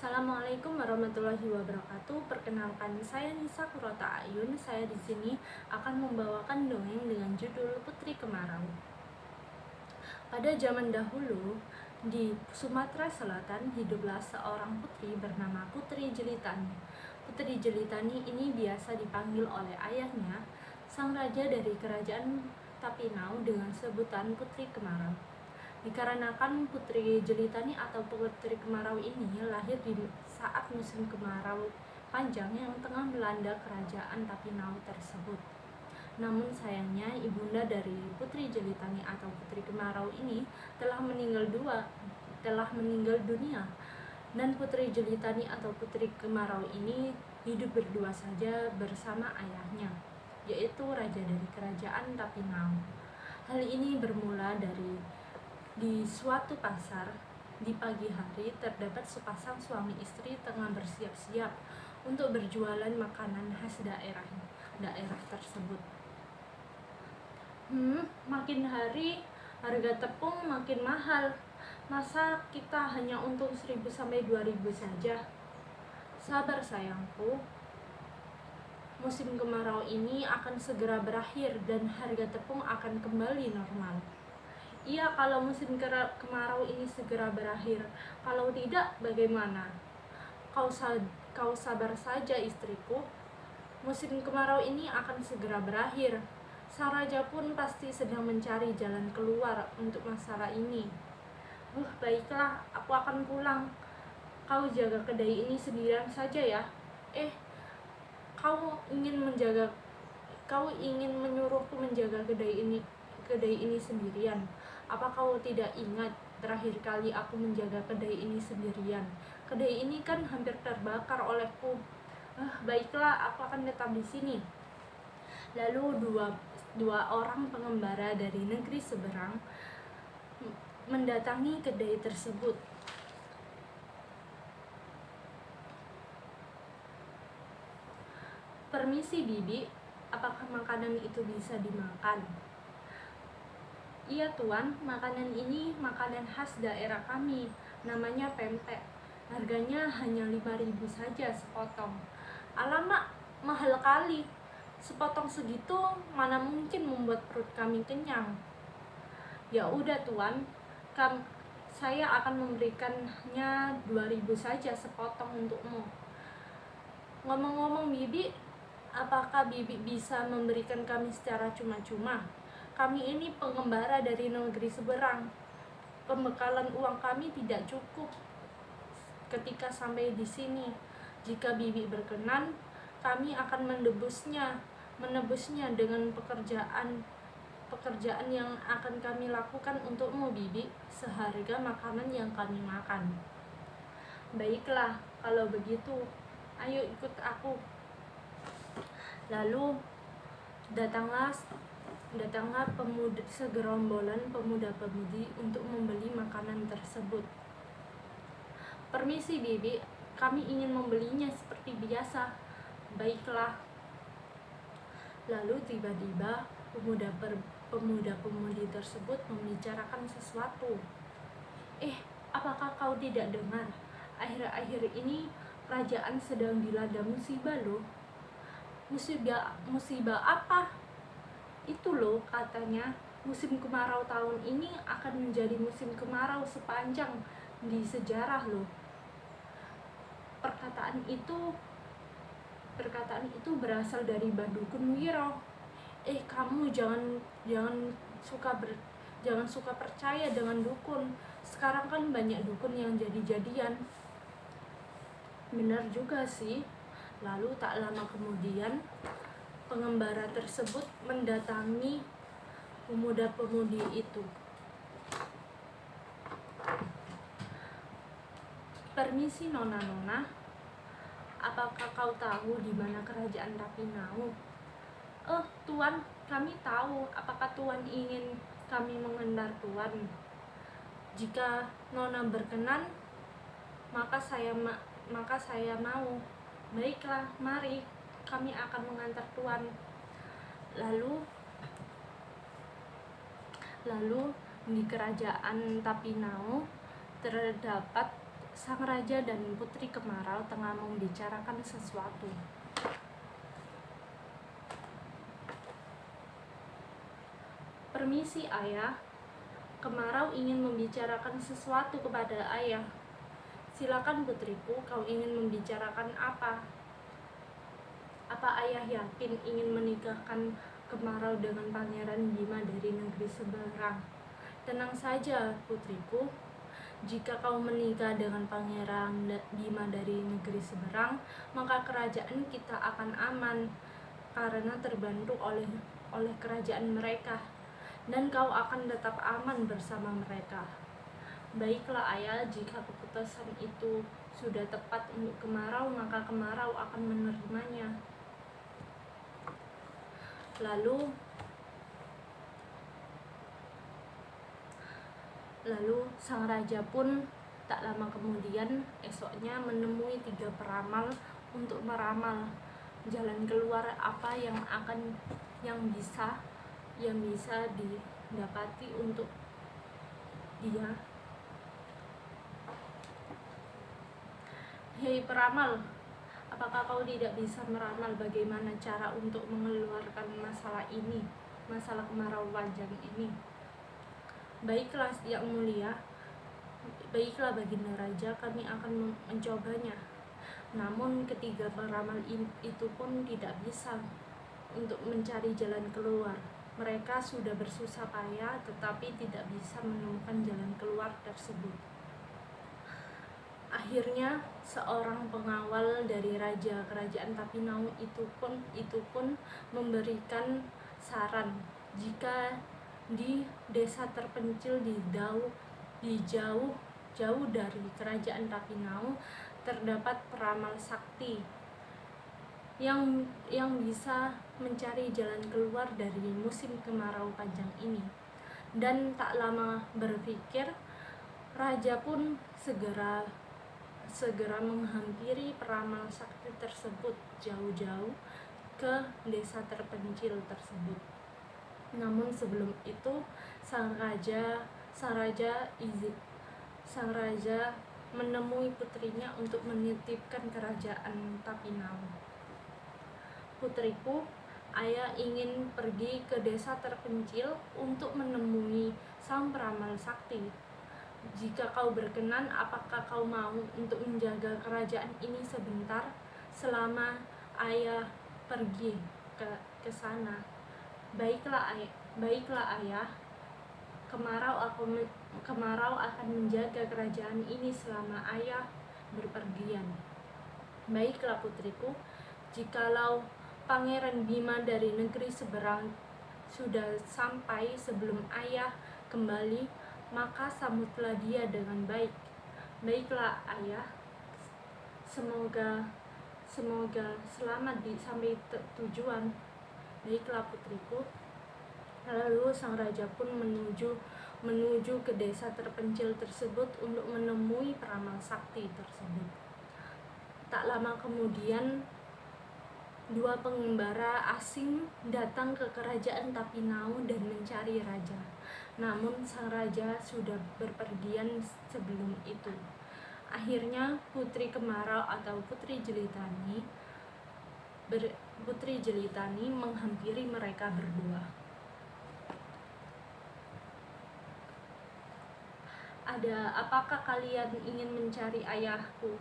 Assalamualaikum warahmatullahi wabarakatuh. Perkenalkan, saya Nisa Kurota Ayun. Saya di sini akan membawakan dongeng dengan judul Putri Kemarau. Pada zaman dahulu, di Sumatera Selatan hiduplah seorang putri bernama Putri Jelitani. Putri Jelitani ini biasa dipanggil oleh ayahnya, sang raja dari kerajaan Tapinau, dengan sebutan Putri Kemarau. Dikarenakan Putri Jelitani atau Putri Kemarau ini lahir di saat musim kemarau panjang yang tengah melanda kerajaan Tapinau tersebut. Namun sayangnya ibunda dari Putri Jelitani atau Putri Kemarau ini telah meninggal dunia, dan Putri Jelitani atau Putri Kemarau ini hidup berdua saja bersama ayahnya, yaitu raja dari kerajaan Tapinau. Hal ini bermula di suatu pasar. Di pagi hari terdapat sepasang suami istri tengah bersiap-siap untuk berjualan makanan khas daerah tersebut. Makin hari harga tepung makin mahal. Masa kita hanya untung 1.000 sampai 2.000 saja? Sabar sayangku. Musim kemarau ini akan segera berakhir dan harga tepung akan kembali normal. Iya, kalau musim kemarau ini segera berakhir. Kalau tidak, bagaimana? Kau sabar saja istriku. Musim kemarau ini akan segera berakhir. Sang raja pun pasti sedang mencari jalan keluar untuk masalah ini. Baiklah, aku akan pulang. Kau jaga kedai ini sendirian saja ya. Kau ingin menyuruhku menjaga kedai ini sendirian. Apa kau tidak ingat terakhir kali aku menjaga kedai ini sendirian? Kedai ini kan hampir terbakar olehku. Baiklah, aku akan tetap di sini. Lalu dua orang pengembara dari negeri seberang mendatangi kedai tersebut. Permisi bibi, apakah makanan itu bisa dimakan? Iya tuan, makanan ini makanan khas daerah kami, namanya pempek. Harganya hanya 5.000 saja sepotong. Alamak, mahal kali. Sepotong segitu mana mungkin membuat perut kami kenyang. Ya udah tuan, saya akan memberikannya 2.000 saja sepotong untukmu. Ngomong-ngomong bibi, apakah bibi bisa memberikan kami secara cuma-cuma? Kami ini pengembara dari negeri seberang. Pembekalan uang kami tidak cukup ketika sampai di sini. Jika bibi berkenan, kami akan menebusnya dengan pekerjaan yang akan kami lakukan untukmu bibi, seharga makanan yang kami makan. Baiklah, kalau begitu, ayo ikut aku. Lalu datanglah segerombolan pemuda-pemudi untuk membeli makanan tersebut. Permisi bibi, kami ingin membelinya seperti biasa. Baiklah. Lalu tiba-tiba pemuda-pemudi tersebut membicarakan sesuatu. Apakah kau tidak dengar? Akhir-akhir ini kerajaan sedang dilanda musibah loh. Musibah apa? Itu loh, katanya musim kemarau tahun ini akan menjadi musim kemarau sepanjang di sejarah loh. Perkataan itu berasal dari Badukun Wiro. Kamu jangan suka percaya dengan dukun. Sekarang kan banyak dukun yang jadi-jadian. Benar juga sih. Lalu tak lama kemudian pengembara tersebut mendatangi pemuda-pemudi itu. Permisi nona-nona, apakah kau tahu di mana kerajaan Tapinau? Tuan, kami tahu. Apakah tuan ingin kami mengantar tuan? Jika nona berkenan, maka saya mau. Baiklah, mari, kami akan mengantar tuan. Lalu di kerajaan Tapinau terdapat Sang raja dan putri kemarau tengah membicarakan sesuatu. Permisi ayah, kemarau ingin membicarakan sesuatu kepada ayah. Silakan putriku, kau ingin membicarakan apa? Apa ayah yakin ingin menikahkan kemarau dengan Pangeran Bima dari negeri seberang? Tenang saja putriku, jika kau menikah dengan Pangeran Bima dari negeri seberang, maka kerajaan kita akan aman karena terbantu oleh kerajaan mereka, dan kau akan tetap aman bersama mereka. Baiklah ayah, jika keputusan itu sudah tepat untuk kemarau, maka kemarau akan menerimanya. Lalu sang raja pun tak lama kemudian esoknya menemui 3 peramal untuk meramal jalan keluar apa yang bisa didapati untuk dia. Hei peramal, apakah kau tidak bisa meramal bagaimana cara untuk mengeluarkan masalah kemarau panjang ini? Baiklah yang mulia, baiklah baginda raja, kami akan mencobanya. Namun ketiga peramal itu pun tidak bisa untuk mencari jalan keluar. Mereka sudah bersusah payah tetapi tidak bisa menemukan jalan keluar tersebut. Akhirnya seorang pengawal dari raja kerajaan Tapinau itu pun memberikan saran, jika di desa terpencil jauh dari kerajaan Tapinau terdapat peramal sakti yang bisa mencari jalan keluar dari musim kemarau panjang ini. Dan tak lama berpikir, raja pun segera menghampiri peramal sakti tersebut jauh-jauh ke desa terpencil tersebut. Namun sebelum itu sang raja menemui putrinya untuk menitipkan kerajaan Tapinau. Putriku, ayah ingin pergi ke desa terpencil untuk menemui sang peramal sakti. Jika kau berkenan, apakah kau mau untuk menjaga kerajaan ini sebentar selama ayah pergi ke sana? Baiklah ayah, kemarau akan menjaga kerajaan ini selama ayah berpergian. Baiklah putriku, jikalau Pangeran Bima dari negeri seberang sudah sampai sebelum ayah kembali, maka sambutlah dia dengan baik. Baiklah ayah, semoga selamat sampai tujuan. Baiklah putriku. Lalu sang raja pun menuju ke desa terpencil tersebut untuk menemui peramal sakti tersebut. Tak lama kemudian 2 pengembara asing datang ke kerajaan Tapinau dan mencari raja. Namun sang raja sudah berpergian sebelum itu. Akhirnya putri kemarau atau putri jelitani menghampiri mereka berdua. Apakah kalian ingin mencari ayahku?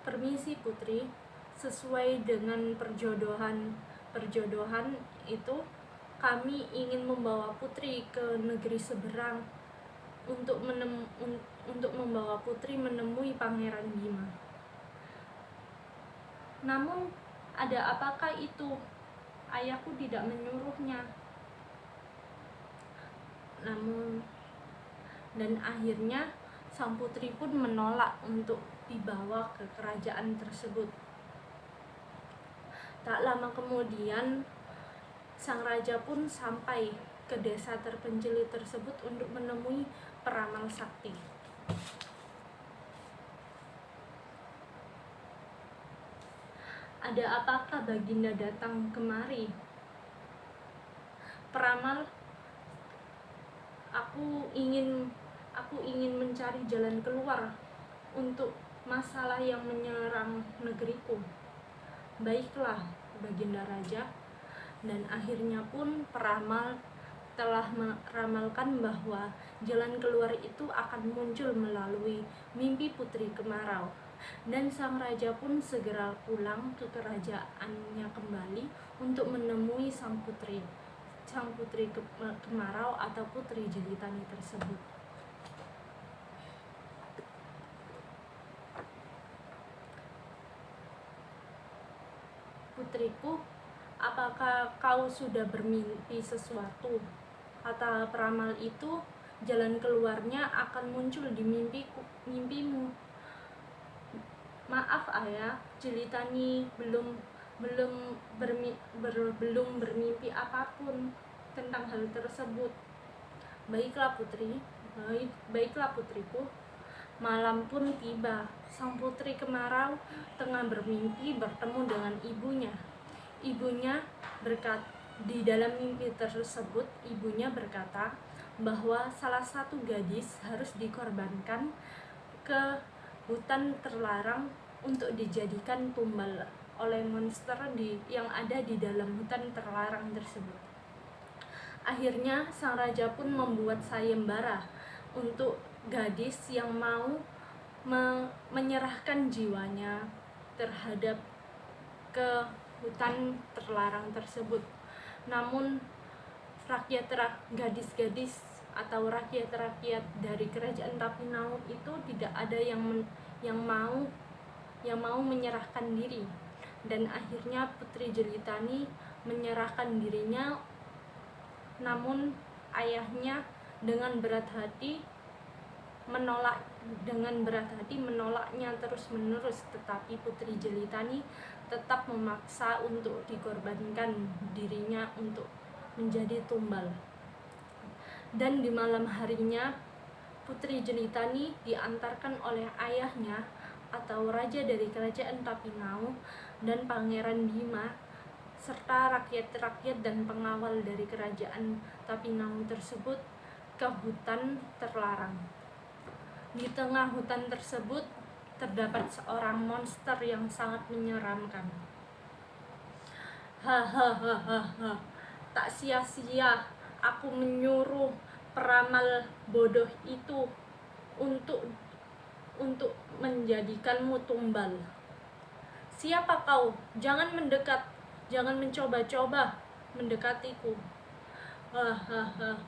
Permisi putri, sesuai dengan perjodohan itu, kami ingin membawa putri ke negeri seberang untuk membawa putri menemui Pangeran Bima. Namun ada apakah itu? Ayahku tidak menyuruhnya. Dan akhirnya sang putri pun menolak untuk dibawa ke kerajaan tersebut. Tak lama kemudian sang raja pun sampai ke desa terpencil tersebut untuk menemui peramal sakti. Ada apakah baginda datang kemari? Peramal, aku ingin mencari jalan keluar untuk masalah yang menyerang negeriku. Baiklah, Baginda Raja. Dan akhirnya pun peramal telah meramalkan bahwa jalan keluar itu akan muncul melalui mimpi Putri Kemarau. Dan sang raja pun segera pulang ke kerajaannya kembali untuk menemui sang putri Kemarau atau Putri Jelitani tersebut. Putriku, apakah kau sudah bermimpi sesuatu? Kata peramal itu, jalan keluarnya akan muncul di mimpimu. Maaf ayah, Jelitani belum bermimpi apapun tentang hal tersebut. Baiklah putriku. Malam pun tiba. Sang Putri Kemarau tengah bermimpi bertemu dengan ibunya. Di dalam mimpi tersebut, ibunya berkata bahwa salah satu gadis harus dikorbankan ke hutan terlarang untuk dijadikan tumbal oleh monster yang ada di dalam hutan terlarang tersebut. Akhirnya sang raja pun membuat sayembara untuk gadis yang mau menyerahkan jiwanya terhadap ke hutan terlarang tersebut. Namun gadis-gadis atau rakyat-rakyat dari kerajaan Tapinau itu tidak ada yang mau menyerahkan diri. Dan akhirnya Putri Jelitani menyerahkan dirinya, namun ayahnya dengan berat hati menolaknya terus-menerus. Tetapi Putri Jelitani tetap memaksa untuk dikorbankan dirinya untuk menjadi tumbal. Dan di malam harinya Putri Jelitani diantarkan oleh ayahnya atau raja dari kerajaan Tapinau dan Pangeran Bima serta rakyat-rakyat dan pengawal dari kerajaan Tapinau tersebut ke hutan terlarang. Di tengah hutan tersebut terdapat seorang monster yang sangat menyeramkan. Hahaha, tak sia-sia aku menyuruh peramal bodoh itu untuk menjadikanmu tumbal. Siapa kau? Jangan mendekat, jangan mencoba-coba mendekatiku. Hahaha,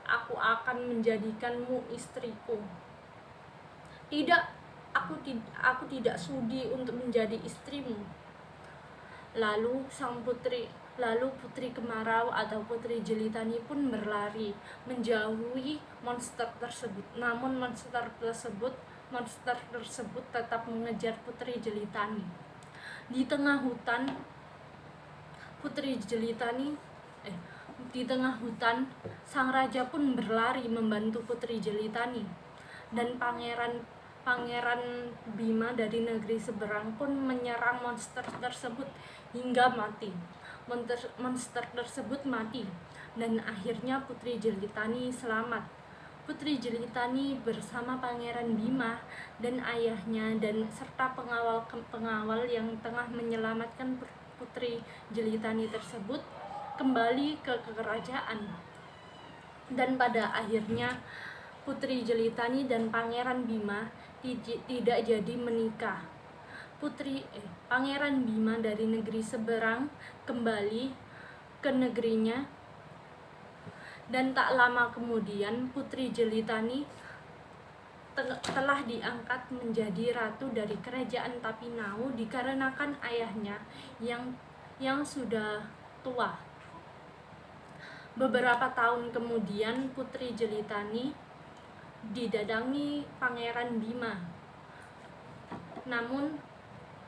aku akan menjadikanmu istriku. Tidak, aku tidak sudi untuk menjadi istrimu. Lalu Putri Kemarau atau Putri Jelitani pun berlari menjauhi monster tersebut. Namun monster tersebut tetap mengejar Putri Jelitani. Di tengah hutan, sang raja pun berlari membantu Putri Jelitani. Dan Pangeran Bima dari negeri seberang pun menyerang monster tersebut hingga mati. Monster tersebut mati dan akhirnya Putri Jelitani selamat. Putri Jelitani bersama Pangeran Bima dan ayahnya dan serta pengawal yang tengah menyelamatkan Putri Jelitani tersebut kembali ke kerajaan. Dan pada akhirnya Putri Jelitani dan Pangeran Bima tidak jadi menikah. Pangeran Bima dari negeri seberang kembali ke negerinya, dan tak lama kemudian Putri Jelitani telah diangkat menjadi ratu dari kerajaan Tapinau dikarenakan ayahnya yang sudah tua. Beberapa tahun kemudian Putri Jelitani didadangi Pangeran Bima. Namun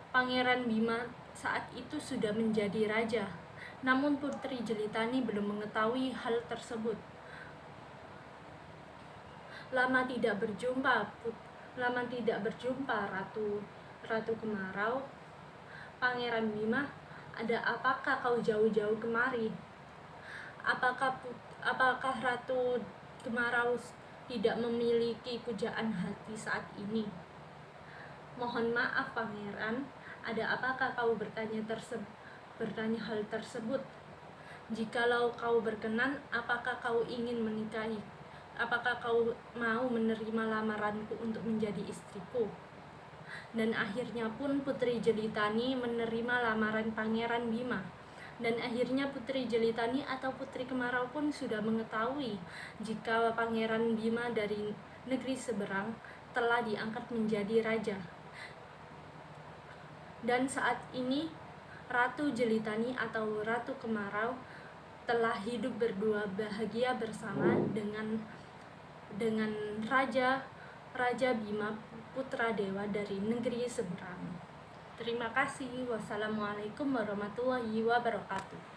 Pangeran Bima saat itu sudah menjadi raja. Namun Putri Jelitani belum mengetahui hal tersebut. Lama tidak berjumpa Ratu Kemarau. Pangeran Bima, ada apakah kau jauh-jauh kemari? Apakah Ratu Kemarau tidak memiliki pujaan hati saat ini? Mohon maaf pangeran, ada apakah kau bertanya hal tersebut? Jikalau kau berkenan, apakah kau ingin menikahi? Apakah kau mau menerima lamaranku untuk menjadi istriku? Dan akhirnya pun Putri Jelitani menerima lamaran Pangeran Bima. Dan akhirnya Putri Jelitani atau Putri Kemarau pun sudah mengetahui jika Pangeran Bima dari negeri seberang telah diangkat menjadi raja. Dan saat ini Ratu Jelitani atau Ratu Kemarau telah hidup berdua bahagia bersama dengan Raja Bima putra dewa dari negeri seberang. Terima kasih. Wassalamualaikum warahmatullahi wabarakatuh.